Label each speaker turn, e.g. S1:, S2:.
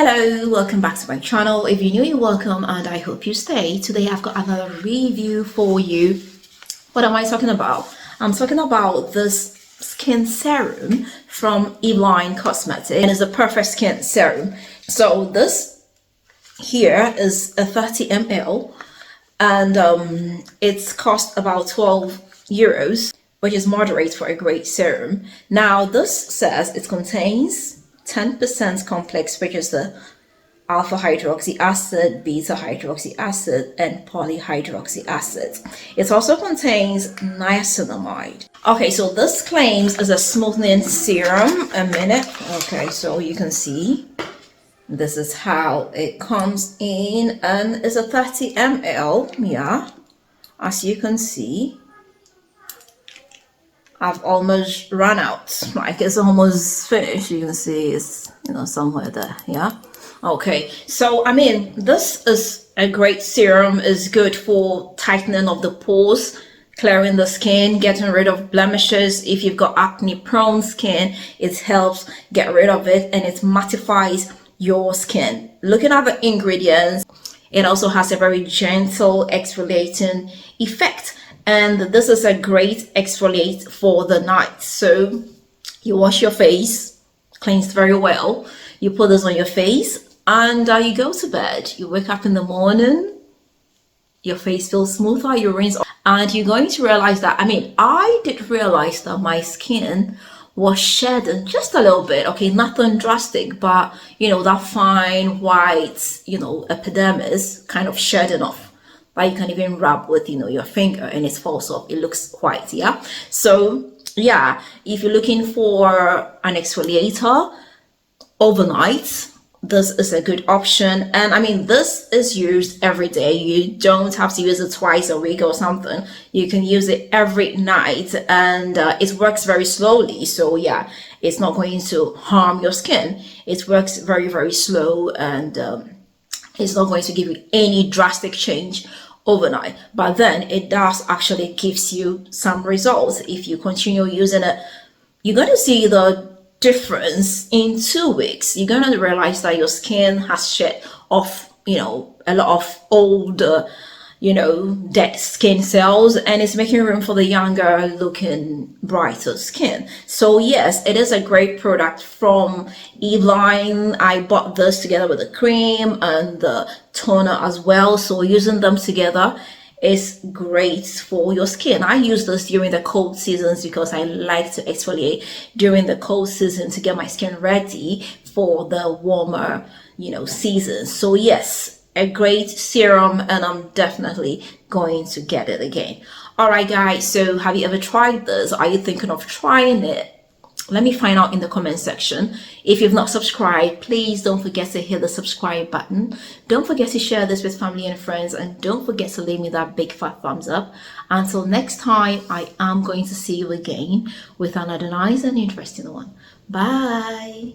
S1: Hello, welcome back to my channel. If you're new, you're welcome and I hope you stay. Today I've got another review for you. What am I talking about? I'm talking about this skin serum from Eveline Cosmetics, and it's a perfect skin serum. So this here is a 30 ml and it's cost about 12 euros, which is moderate for a great serum. Now this says it contains 10% complex, which is the alpha hydroxy acid, beta hydroxy acid, and polyhydroxy acid. It also contains niacinamide. Okay, so this claims is a smoothing serum. A minute. Okay, so you can see this is how it comes in, and it's a 30 ml. Yeah, as you can see, I've almost run out, like it's almost finished. You can see it's, somewhere there. Yeah. Okay, so I mean, this is a great serum. Is good for tightening of the pores, clearing the skin, getting rid of blemishes. If you've got acne prone skin, it helps get rid of it, and it mattifies your skin. Looking at the ingredients, it also has a very gentle exfoliating effect. And this is a great exfoliate for the night. So you wash your face, cleansed very well. You put this on your face and you go to bed. You wake up in the morning, your face feels smoother, you rinse off, and you're going to realize that, I did realize that my skin was shedding just a little bit. Okay, nothing drastic, but that fine white, epidermis kind of shedding off. You can even rub with your finger and it falls off. It looks white. Yeah, so yeah, if you're looking for an exfoliator overnight, this is a good option. And this is used every day. You don't have to use it twice a week or something. You can use it every night, and it works very slowly. So yeah, it's not going to harm your skin. It works very, very slow, and it's not going to give you any drastic change overnight, but then it does actually gives you some results. If you continue using it, you're going to see the difference in 2 weeks. You're going to realize that your skin has shed off a lot of old dead skin cells, and it's making room for the younger looking, brighter skin. So yes, it is a great product from Eveline. I bought this together with the cream and the toner as well, so using them together is great for your skin. I use this during the cold seasons because I like to exfoliate during the cold season to get my skin ready for the warmer seasons. So yes, a great serum, and I'm definitely going to get it again. All right guys, so have you ever tried this? Are you thinking of trying it? Let me find out in the comment section. If you've not subscribed, please don't forget to hit the subscribe button. Don't forget to share this with family and friends, and don't forget to leave me that big fat thumbs up. Until next time, I am going to see you again with another nice and interesting one. Bye.